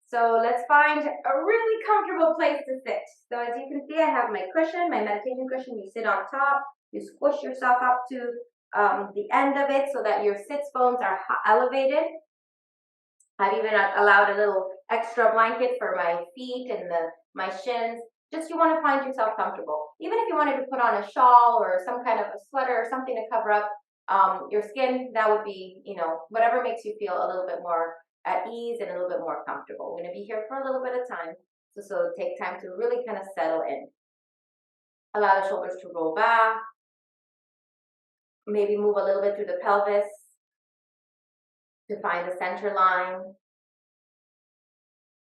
So let's find a really comfortable place to sit. So as you can see, I have my cushion, my meditation cushion. You sit on top, you squish yourself up to the end of it so that your sits bones are elevated. I've even allowed a little extra blanket for my feet and my shins. Just you want to find yourself comfortable. Even if you wanted to put on a shawl or some kind of a sweater or something to cover up your skin, that would be, whatever makes you feel a little bit more at ease and a little bit more comfortable. We're going to be here for a little bit of time. So take time to really kind of settle in. Allow the shoulders to roll back. Maybe move a little bit through the pelvis to find the center line.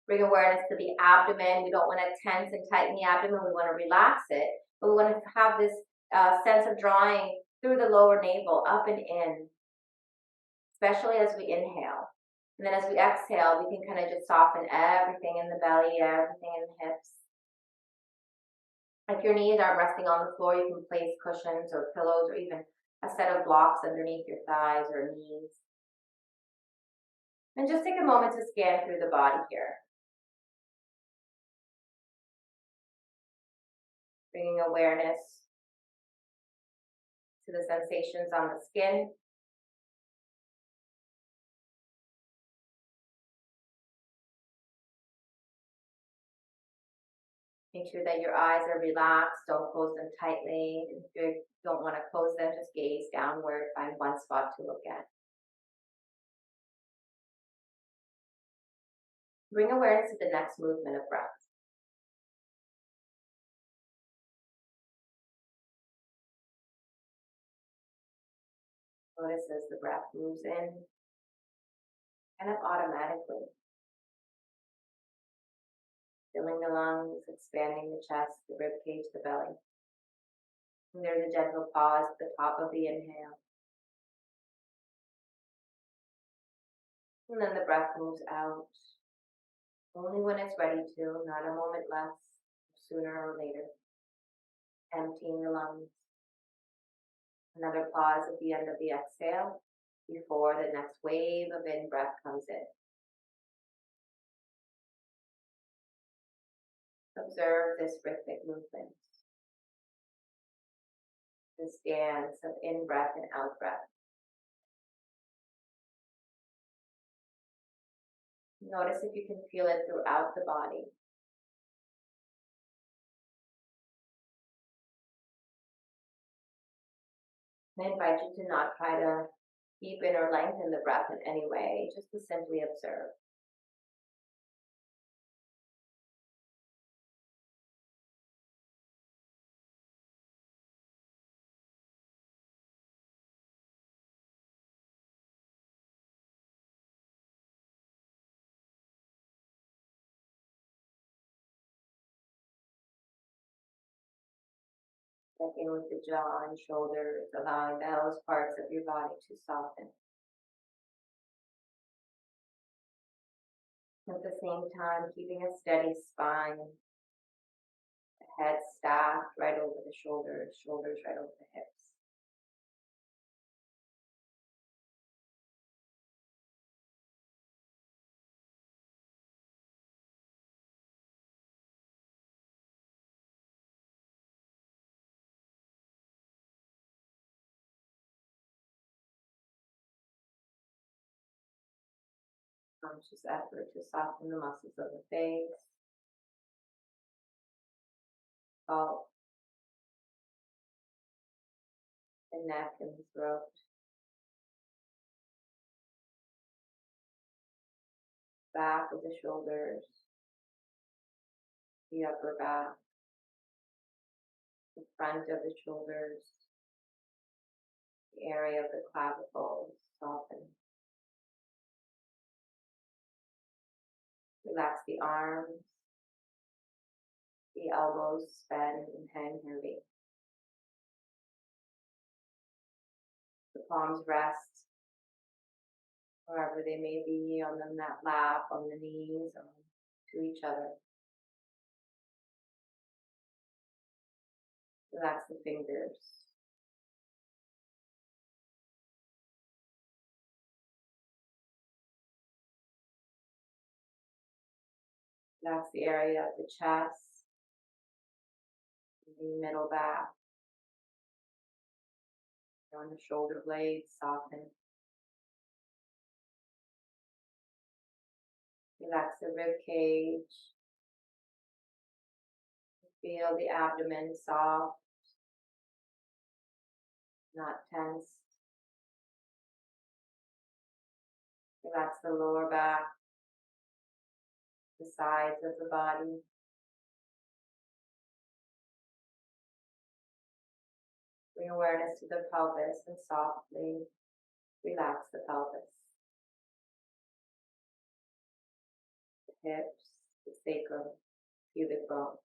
Bring awareness to the abdomen. We don't want to tense and tighten the abdomen. We want to relax it. But we want to have this sense of drawing through the lower navel, up and in, especially as we inhale. And then as we exhale, we can kind of just soften everything in the belly, everything in the hips. If your knees aren't resting on the floor, you can place cushions or pillows or even a set of blocks underneath your thighs or knees. And just take a moment to scan through the body here. Bringing awareness to the sensations on the skin. Make sure that your eyes are relaxed. Don't close them tightly. If you don't want to close them, just gaze downward. Find one spot to look at. Bring awareness to the next movement of breath. Notice as the breath moves in, kind of automatically. Filling the lungs, expanding the chest, the rib cage, the belly. And there's a gentle pause at the top of the inhale. And then the breath moves out. Only when it's ready to, not a moment less, sooner or later. Emptying the lungs. Another pause at the end of the exhale before the next wave of in-breath comes in. Observe this rhythmic movement. This dance of in-breath and out-breath. Notice if you can feel it throughout the body. I invite you to not try to deepen or lengthen the breath in any way, just to simply observe. Check in with the jaw and shoulders, allowing those parts of your body to soften. At the same time, keeping a steady spine, head stacked right over the shoulders, shoulders right over the hips. Conscious effort to soften the muscles of the face, scalp, the neck, and the throat. Back of the shoulders, the upper back, the front of the shoulders, the area of the clavicles, soften. Relax the arms, the elbows bend and hang heavy. The palms rest wherever they may be, on the mat lap, on the knees, or to each other. Relax the fingers. Relax the area of the chest, the middle back, on the shoulder blades, soften. Relax the rib cage. Feel the abdomen soft, not tense. Relax the lower back, the sides of the body. Bring awareness to the pelvis and softly relax the pelvis. The hips, the sacrum, pubic bone.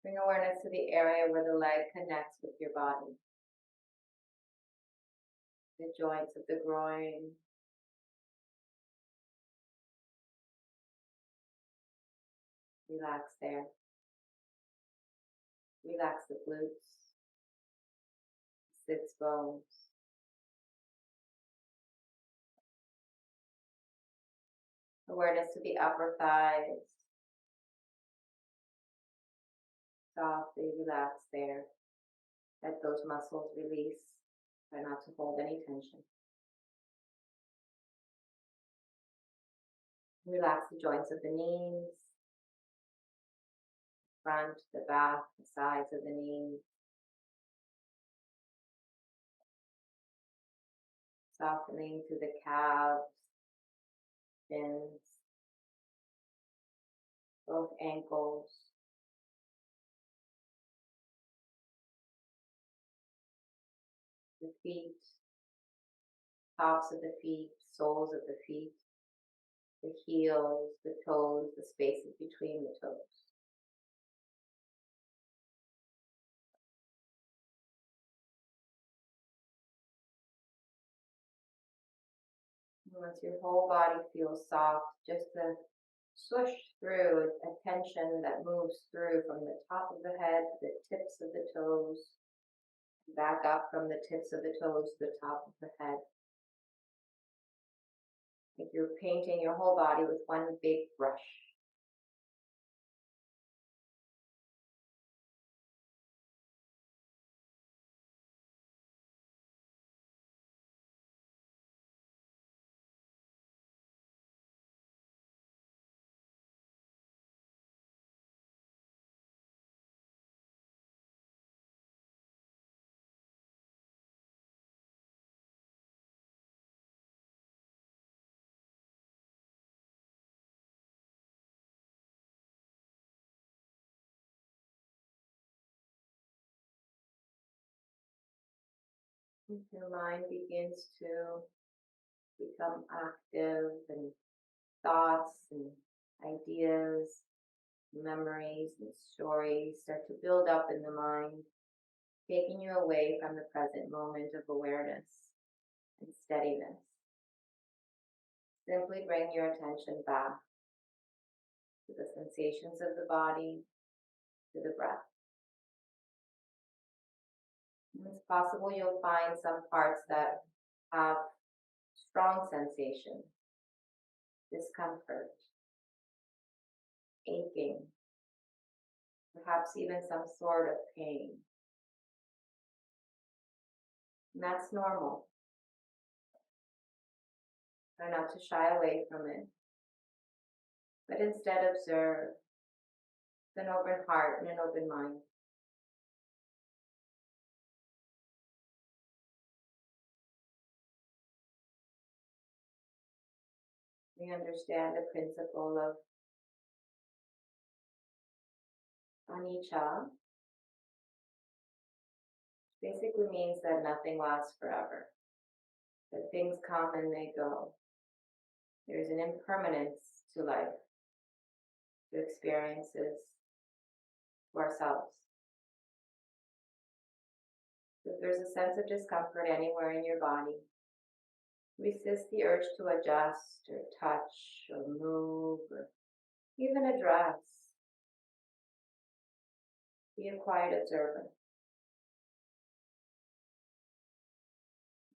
Bring awareness to the area where the leg connects with your body. The joints of the groin. Relax there. Relax the glutes, sits bones. Awareness to the upper thighs. Softly relax there. Let those muscles release. Try not to hold any tension. Relax the joints of the knees, front, the back, the sides of the knees. Softening to the calves, shins, both ankles. The feet, tops of the feet, soles of the feet, the heels, the toes, the spaces between the toes. Once your whole body feels soft, just the swoosh through a tension that moves through from the top of the head to the tips of the toes, back up from the tips of the toes to the top of the head. Like you're painting your whole body with one big brush. If your mind begins to become active and thoughts and ideas, memories and stories start to build up in the mind, taking you away from the present moment of awareness and steadiness. Simply bring your attention back to the sensations of the body, to the breath. And it's possible you'll find some parts that have strong sensation, discomfort, aching, perhaps even some sort of pain. And that's normal. Try not to shy away from it, but instead observe with an open heart and an open mind. We understand the principle of anicca, which basically means that nothing lasts forever, that things come and they go. There's an impermanence to life, to experiences, to ourselves. If there's a sense of discomfort anywhere in your body, resist the urge to adjust or touch or move or even address. Be a quiet observer.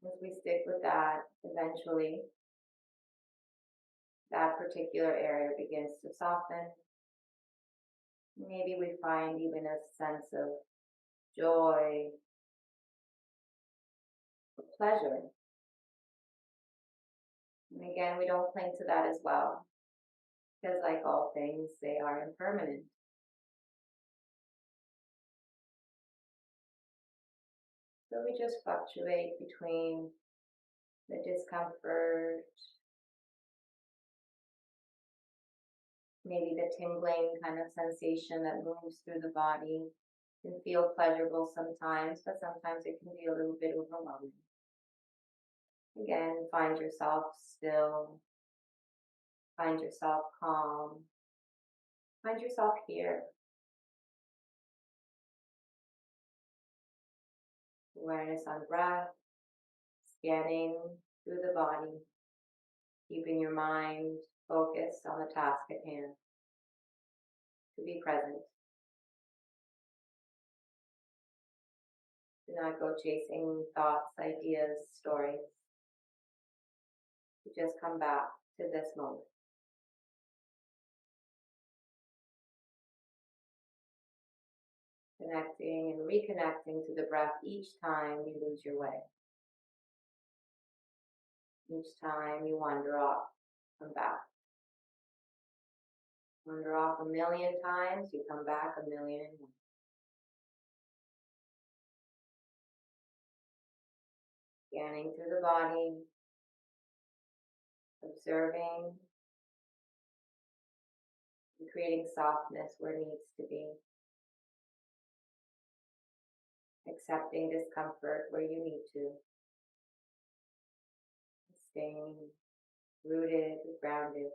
As we stick with that, eventually that particular area begins to soften. Maybe we find even a sense of joy, pleasure. And again, we don't cling to that as well, because like all things, they are impermanent. So we just fluctuate between the discomfort, maybe the tingling kind of sensation that moves through the body. Can feel pleasurable sometimes, but sometimes it can be a little bit overwhelming. Again, find yourself still, find yourself calm, find yourself here. Awareness on breath, scanning through the body, keeping your mind focused on the task at hand, to be present. Do not go chasing thoughts, ideas, stories. To just come back to this moment. Connecting and reconnecting to the breath each time you lose your way. Each time you wander off, come back. Wander off a million times, you come back a million and one. Scanning through the body, observing, and creating softness where it needs to be. Accepting discomfort where you need to. Staying rooted, grounded.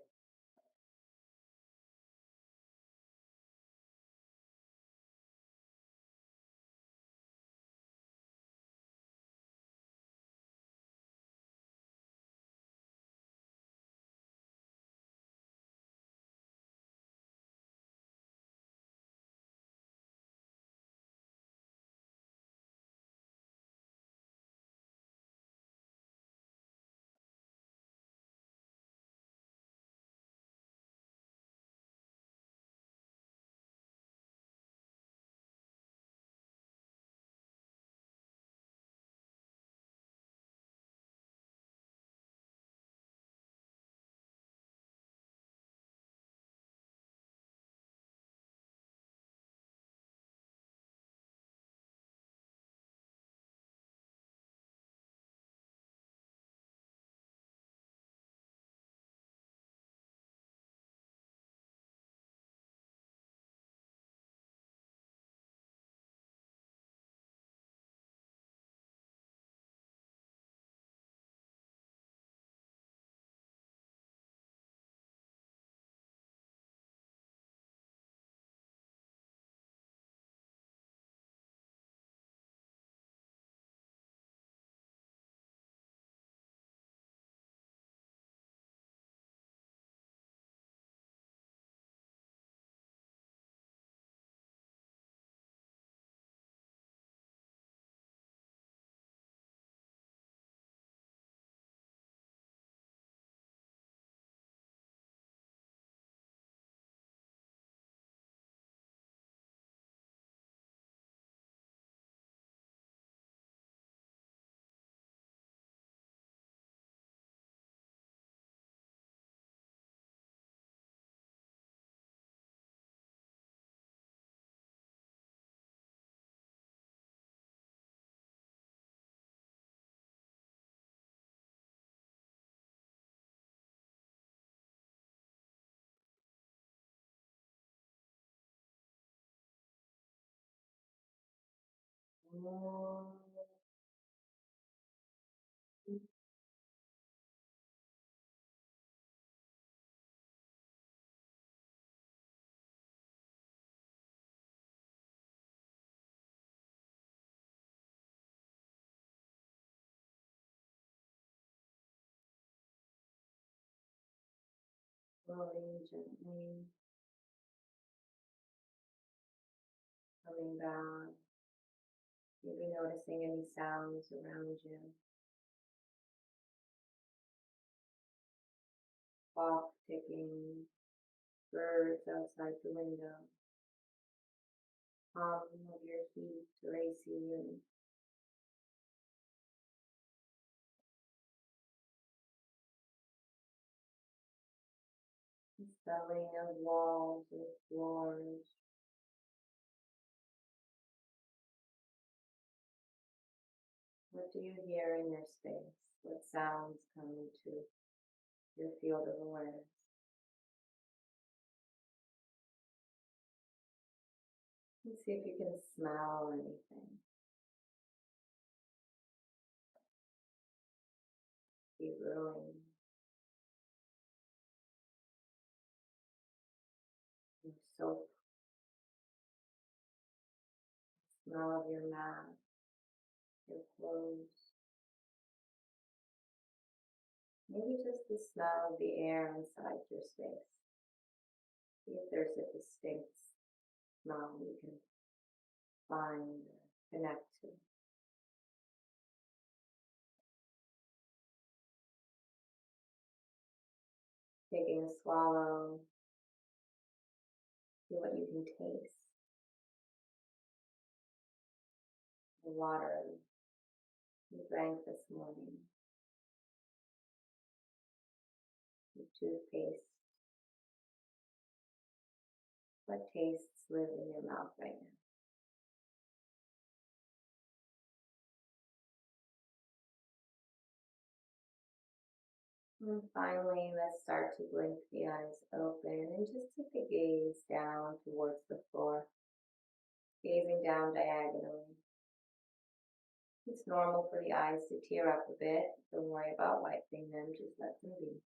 Slowly, gently, coming back. Maybe noticing any sounds around you. clock ticking, birds outside the window, hum of your feet racing, the settling of walls and floors. What do you hear in your space? What sounds come into your field of awareness? And see if you can smell anything. Keep brewing. Your soap. Smell of your mat. Your clothes. Maybe just the smell of the air inside your space. See if there's a distinct smell you can find or connect to. Taking a swallow. See what you can taste. The water you drank this morning. The toothpaste. What tastes live in your mouth right now? And finally, let's start to blink the eyes open and just take a gaze down towards the floor, gazing down diagonally. It's normal for the eyes to tear up a bit. Don't worry about wiping them, just let them be.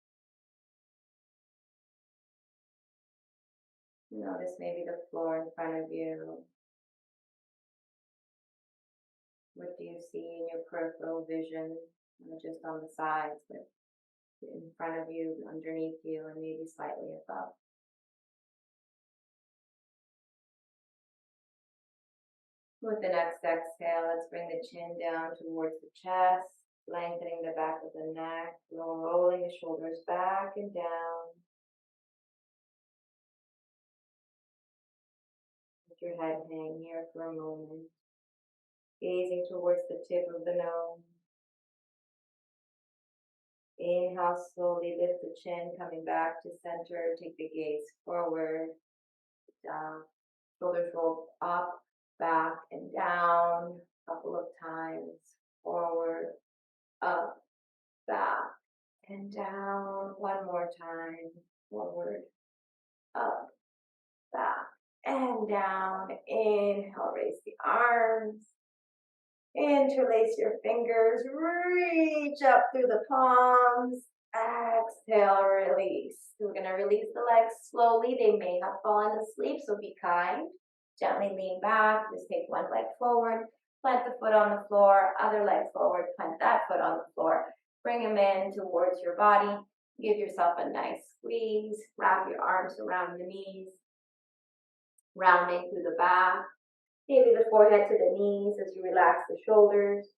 Notice maybe the floor in front of you. What do you see in your peripheral vision? Not just on the sides, but in front of you, underneath you, and maybe slightly above. With the next exhale, let's bring the chin down towards the chest, lengthening the back of the neck, rolling the shoulders back and down. Let your head hang here for a moment, gazing towards the tip of the nose. Inhale, slowly lift the chin, coming back to center. Take the gaze forward, down. Shoulders roll up, back, and down. A couple of times. Forward, up, back, and down. One more time. Forward, up, back, and down. Inhale, raise the arms. Interlace your fingers, reach up through the palms. Exhale, release. We're going to release the legs slowly. They may have fallen asleep, so be kind. Gently lean back. Just take one leg forward. Plant the foot on the floor. Other leg forward. Plant that foot on the floor. Bring them in towards your body. Give yourself a nice squeeze. Wrap your arms around the knees. Rounding through the back. Maybe the forehead to the knees as you relax the shoulders.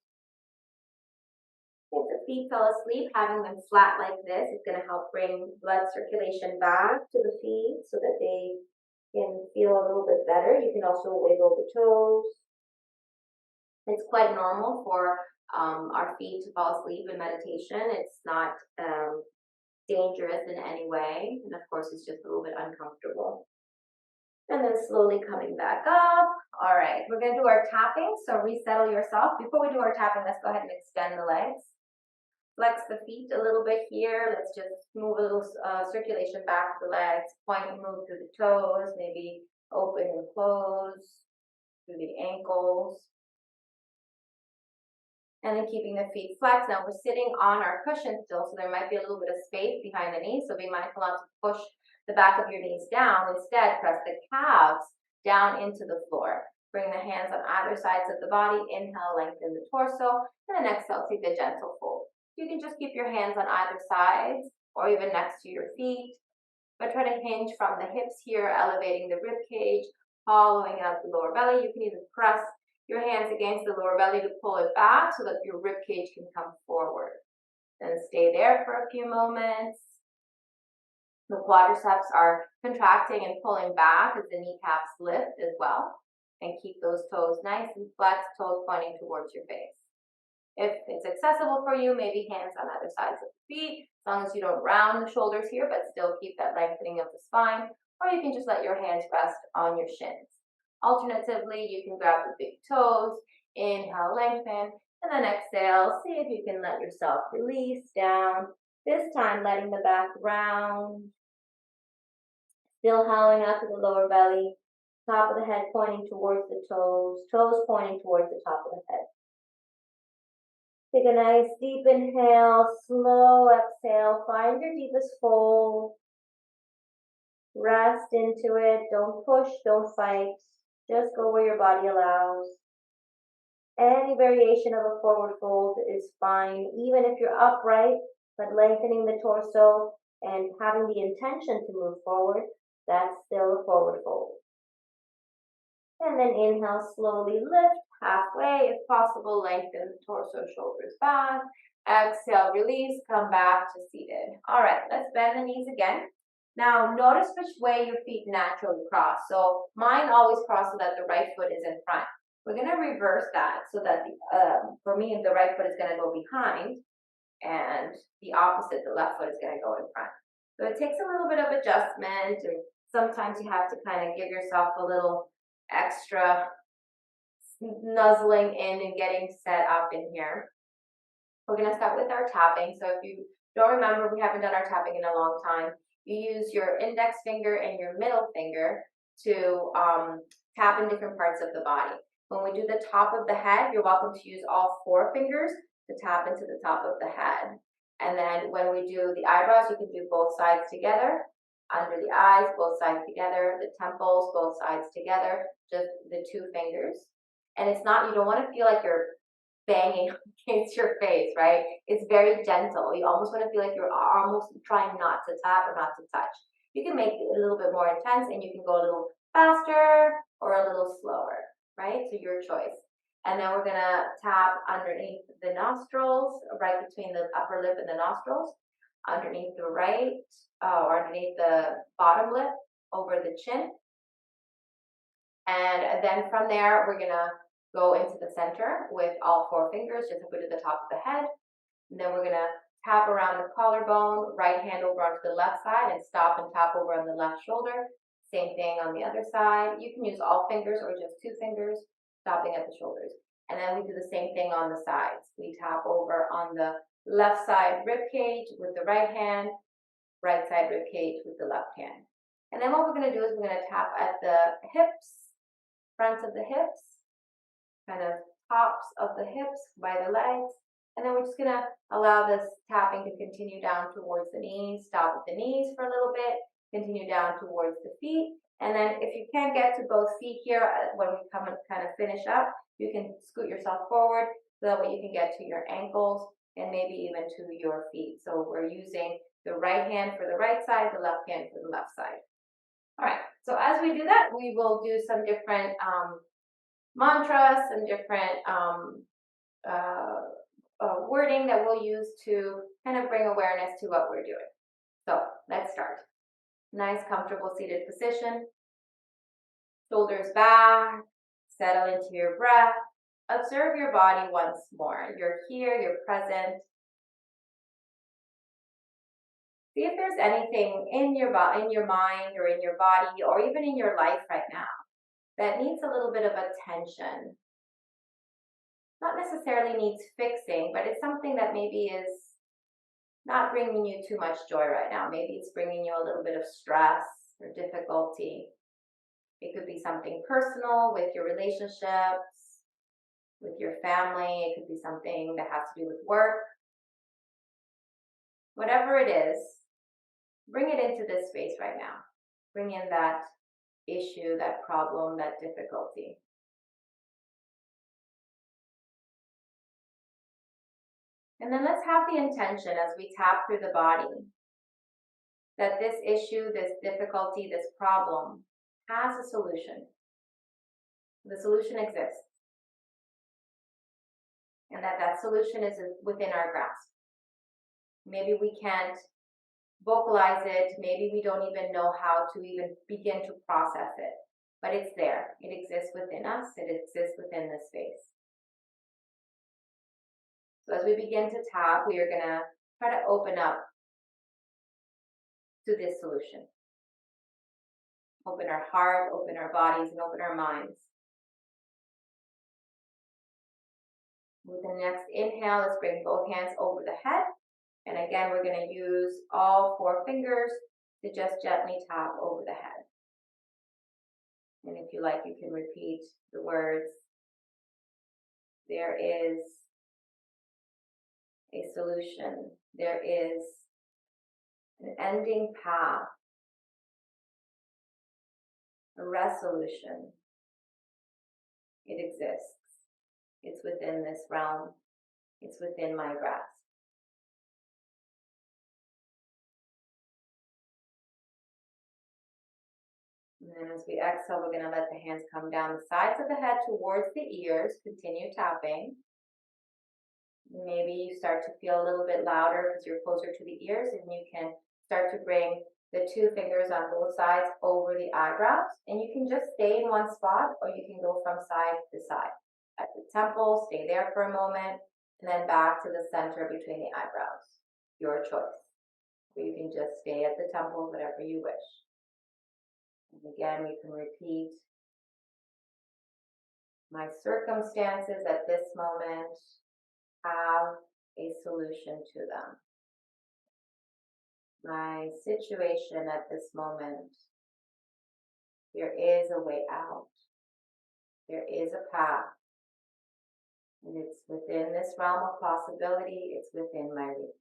If the feet fell asleep, having them flat like this is going to help bring blood circulation back to the feet so that they can feel a little bit better. You can also wiggle the toes. It's quite normal for our feet to fall asleep in meditation. It's not dangerous in any way. And of course, it's just a little bit uncomfortable. And then slowly coming back up. All right, we're going to do our tapping. So resettle yourself. Before we do our tapping, let's go ahead and extend the legs. Flex the feet a little bit here. Let's just move a little circulation back to the legs. Point and move through the toes. Maybe open and close through the ankles. And then keeping the feet flexed. Now we're sitting on our cushion still, so there might be a little bit of space behind the knees. So be mindful not to push the back of your knees down. Instead, press the calves down into the floor. Bring the hands on either sides of the body. Inhale, lengthen the torso. And then exhale, take a gentle fold. You can just keep your hands on either sides or even next to your feet. But try to hinge from the hips here, elevating the rib cage, hollowing out the lower belly. You can even press your hands against the lower belly to pull it back so that your rib cage can come forward. Then stay there for a few moments. The quadriceps are contracting and pulling back as the kneecaps lift as well. And keep those toes nice and flexed, toes pointing towards your face. If it's accessible for you, maybe hands on either sides of the feet, as long as you don't round the shoulders here, but still keep that lengthening of the spine, or you can just let your hands rest on your shins. Alternatively, you can grab the big toes, inhale, lengthen, and then exhale, see if you can let yourself release down. This time, letting the back round, still howling out to the lower belly, top of the head pointing towards the toes, toes pointing towards the top of the head. Take a nice deep inhale, slow exhale, find your deepest fold. Rest into it, don't push, don't fight, just go where your body allows. Any variation of a forward fold is fine, even if you're upright, but lengthening the torso and having the intention to move forward, that's still a forward fold. And then inhale, slowly lift halfway. If possible, lengthen the torso, shoulders back. Exhale, release, come back to seated. All right, let's bend the knees again. Now, notice which way your feet naturally cross. So mine always cross so that the right foot is in front. We're going to reverse that so that, for me, the right foot is going to go behind and the opposite, the left foot is going to go in front. So it takes a little bit of adjustment, and sometimes you have to kind of give yourself a little extra nuzzling in and getting set up in here. We're going to start with our tapping. So if you don't remember, we haven't done our tapping in a long time. You use your index finger and your middle finger to tap in different parts of the body. When we do the top of the head, you're welcome to use all 4 fingers to tap into the top of the head. And then when we do the eyebrows, you can do both sides together. Under the eyes, both sides together. The temples, both sides together. Just the 2 fingers. And it's not, you don't want to feel like you're banging against your face, right? It's very gentle. You almost want to feel like you're almost trying not to tap or not to touch. You can make it a little bit more intense, and you can go a little faster or a little slower, right? So your choice. And then we're going to tap underneath the nostrils, right between the upper lip and the nostrils, underneath the right, or underneath the bottom lip, over the chin. And then from there, we're going to go into the center with all 4 fingers, just up to the top of the head. And then we're going to tap around the collarbone, right hand over onto the left side, and stop and tap over on the left shoulder. Same thing on the other side. You can use all fingers or just 2 fingers, stopping at the shoulders. And then we do the same thing on the sides. We tap over on the left side rib cage with the right hand, right side rib cage with the left hand. And then what we're going to do is we're going to tap at the hips, fronts of the hips, kind of tops of the hips by the legs. And then we're just going to allow this tapping to continue down towards the knees. Stop at the knees for a little bit, continue down towards the feet. And then if you can't get to both feet here, when we come and kind of finish up, you can scoot yourself forward so that way you can get to your ankles and maybe even to your feet. So we're using the right hand for the right side, the left hand for the left side. All right, so as we do that, we will do some different mantras, some different wording that we'll use to kind of bring awareness to what we're doing. So let's start. Nice, comfortable seated position. Shoulders back, settle into your breath. Observe your body once more. You're here, you're present. See if there's anything in your mind or in your body or even in your life right now that needs a little bit of attention. Not necessarily needs fixing, but it's something that maybe is not bringing you too much joy right now. Maybe it's bringing you a little bit of stress or difficulty. It could be something personal with your relationships, with your family. It could be something that has to do with work. Whatever it is, bring it into this space right now. Bring in that issue, that problem, that difficulty. And then let's have the intention as we tap through the body that this issue, this difficulty, this problem has a solution. The solution exists. And that solution is within our grasp. Maybe we can't vocalize it. Maybe we don't even know how to even begin to process it, but it's there. It exists within us. It exists within the space. So as we begin to tap, we are going to try to open up to this solution. Open our heart, open our bodies, and open our minds. With the next inhale, let's bring both hands over the head. And again, we're going to use all 4 fingers to just gently tap over the head. And if you like, you can repeat the words. There is a solution. There is an ending path, a resolution. It exists. It's within this realm. It's within my grasp. And then as we exhale, we're going to let the hands come down the sides of the head towards the ears. Continue tapping. Maybe you start to feel a little bit louder because you're closer to the ears, and you can start to bring the 2 fingers on both sides over the eyebrows. And you can just stay in one spot, or you can go from side to side. At the temple, stay there for a moment, and then back to the center between the eyebrows. Your choice. Or you can just stay at the temple, whatever you wish. And again, we can repeat. My circumstances at this moment have a solution to them. My situation at this moment, there is a way out. There is a path. And it's within this realm of possibility. It's within my reach.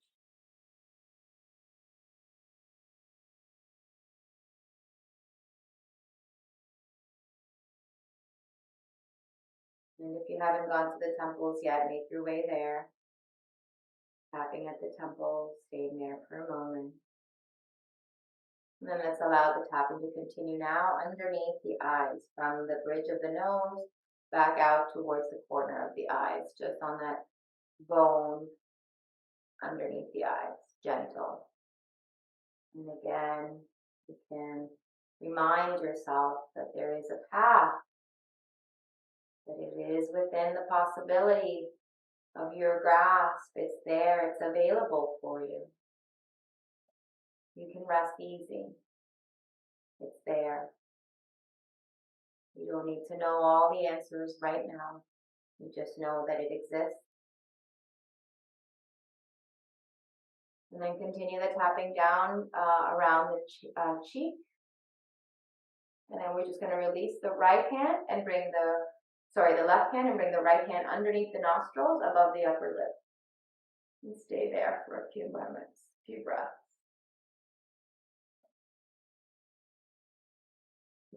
And if you haven't gone to the temples yet, make your way there. Tapping at the temples, staying there for a moment. And then let's allow the tapping to continue now underneath the eyes, from the bridge of the nose back out towards the corner of the eyes, just on that bone underneath the eyes, gentle. And again, you can remind yourself that there is a path, that it is within the possibility of your grasp. It's there, it's available for you. You can rest easy. It's there. You don't need to know all the answers right now. You just know that it exists. And then continue the tapping down around the cheek. And then we're just going to release the right hand and bring the left hand and bring the right hand underneath the nostrils above the upper lip. And stay there for a few moments, a few breaths.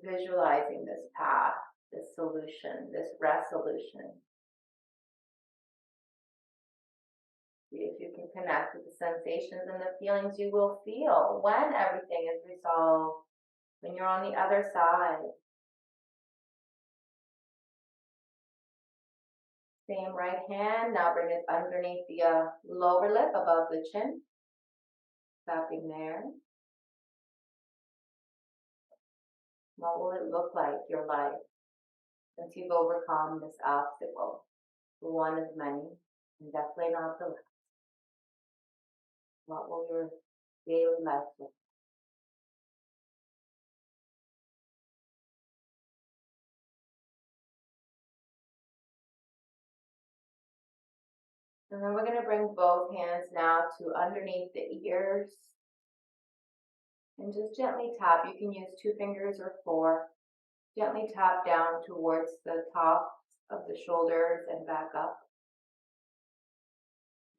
Visualizing this path, this solution, this resolution. See if you can connect with the sensations and the feelings you will feel when everything is resolved, when you're on the other side. Same right hand, now bring it underneath the lower lip above the chin. Tapping there. What will it look like, your life, since you've overcome this obstacle? One of many, and definitely not the last. What will your daily life look like? And then we're going to bring both hands now to underneath the ears. And just gently tap. You can use 2 fingers or 4. Gently tap down towards the top of the shoulders and back up.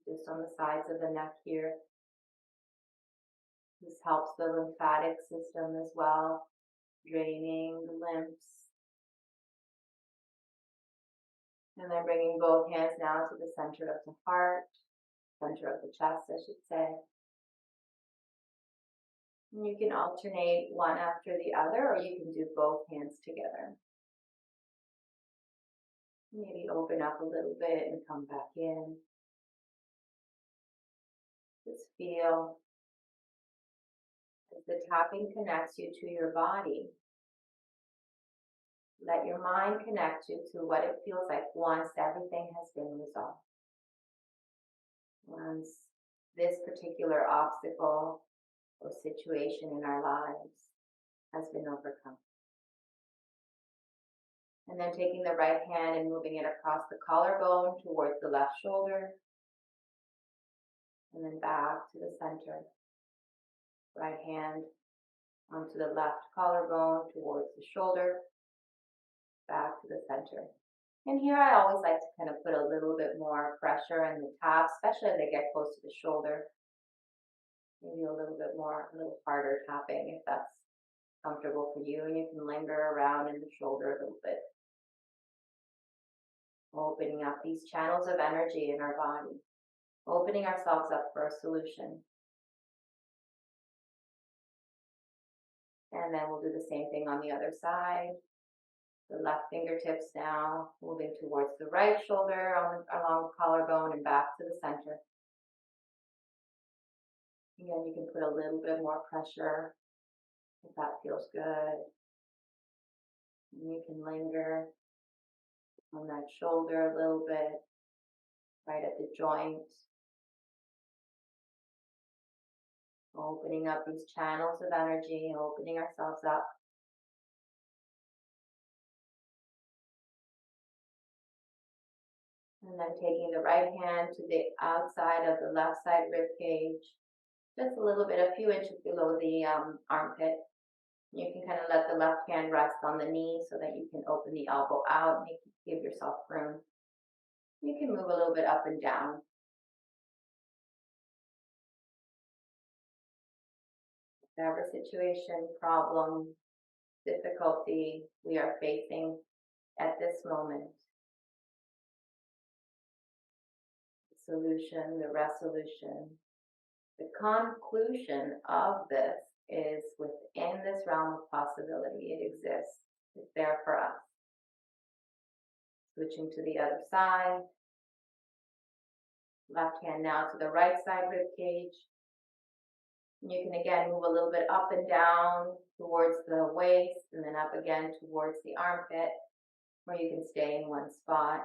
Just on the sides of the neck here. This helps the lymphatic system as well, draining the lymphs. And then bringing both hands now to the center of the heart, center of the chest, I should say. And you can alternate one after the other, or you can do both hands together. Maybe open up a little bit and come back in. Just feel the tapping connects you to your body. Let your mind connect you to what it feels like once everything has been resolved. Once this particular obstacle or situation in our lives has been overcome. And then taking the right hand and moving it across the collarbone towards the left shoulder. And then back to the center. Right hand onto the left collarbone towards the shoulder. Back to the center. And here I always like to kind of put a little bit more pressure in the tap, especially as they get close to the shoulder. Maybe a little bit more, a little harder tapping if that's comfortable for you. And you can linger around in the shoulder a little bit. Opening up these channels of energy in our body. Opening ourselves up for a solution. And then we'll do the same thing on the other side. The left fingertips now moving towards the right shoulder along the collarbone and back to the center. Again, you can put a little bit more pressure if that feels good. And you can linger on that shoulder a little bit, right at the joint. Opening up these channels of energy, opening ourselves up. And then taking the right hand to the outside of the left side rib cage, just a little bit, a few inches below the armpit. You can kind of let the left hand rest on the knee so that you can open the elbow out, give yourself room. You can move a little bit up and down. Whatever situation, problem, difficulty we are facing at this moment. The solution, the resolution, the conclusion of this is within this realm of possibility. It exists. It's there for us. Switching to the other side. Left hand now to the right side rib cage. And you can again move a little bit up and down towards the waist and then up again towards the armpit, or you can stay in one spot.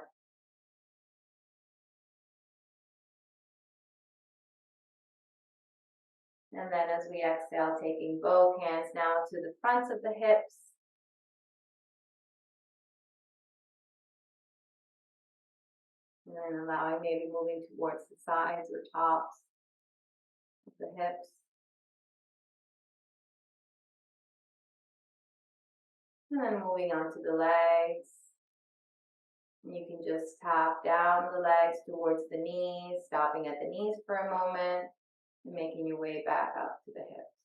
And then as we exhale, taking both hands now to the fronts of the hips. And then allowing maybe moving towards the sides or tops of the hips. And then moving on to the legs. And you can just tap down the legs towards the knees, stopping at the knees for a moment, and making your way back up to the hips.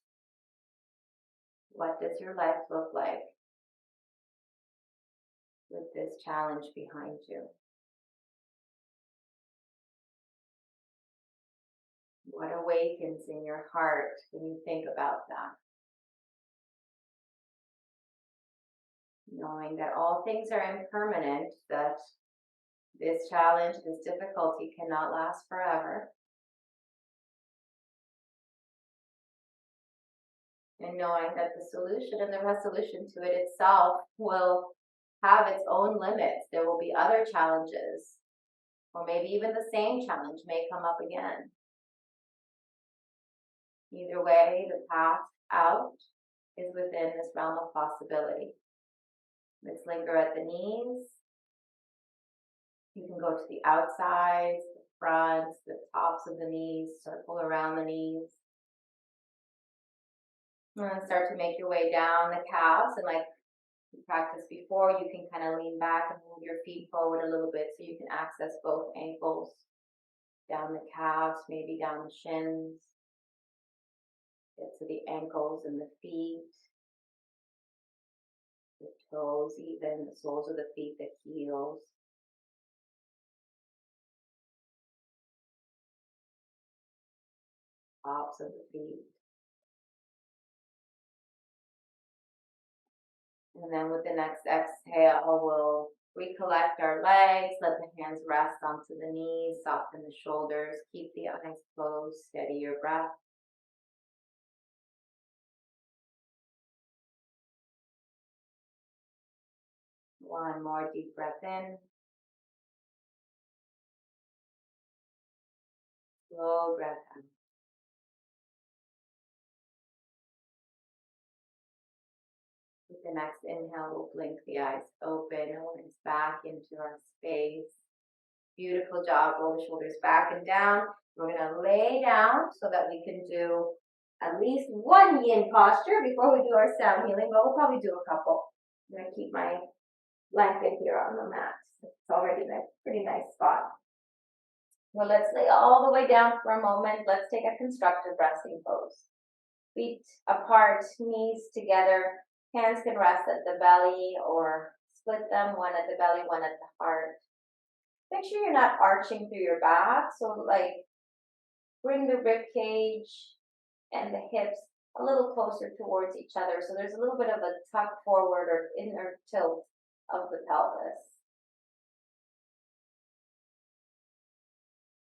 What does your life look like with this challenge behind you? What awakens in your heart when you think about that? Knowing that all things are impermanent, that this challenge, this difficulty cannot last forever. And knowing that the solution and the resolution to it itself will have its own limits. There will be other challenges, or maybe even the same challenge may come up again. Either way, the path out is within this realm of possibility. Let's linger at the knees. You can go to the outsides, the fronts, the tops of the knees, circle around the knees. And then start to make your way down the calves. And like we practiced before, you can kind of lean back and move your feet forward a little bit so you can access both ankles, down the calves, maybe down the shins. Get to the ankles and the feet, the toes even, the soles of the feet, the heels. Tops of the feet. And then with the next exhale, we'll recollect our legs, let the hands rest onto the knees, soften the shoulders, keep the eyes closed, steady your breath. One more deep breath in. Slow breath out. With the next inhale, we'll blink the eyes open, open back into our space. Beautiful job. Roll the shoulders back and down. We're going to lay down so that we can do at least one yin posture before we do our sound healing, but we'll probably do a couple. I'm going to keep my blanket here on the mat. It's already a pretty nice spot. Well, let's lay all the way down for a moment. Let's take a constructive resting pose. Feet apart, knees together. Hands can rest at the belly or split them, one at the belly, one at the heart. Make sure you're not arching through your back. So like bring the rib cage and the hips a little closer towards each other. So there's a little bit of a tuck forward or inner tilt of the pelvis.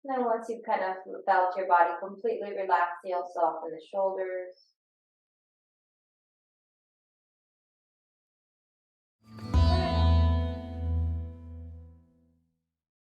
And then once you've kind of felt your body completely relax, you'll soften the shoulders.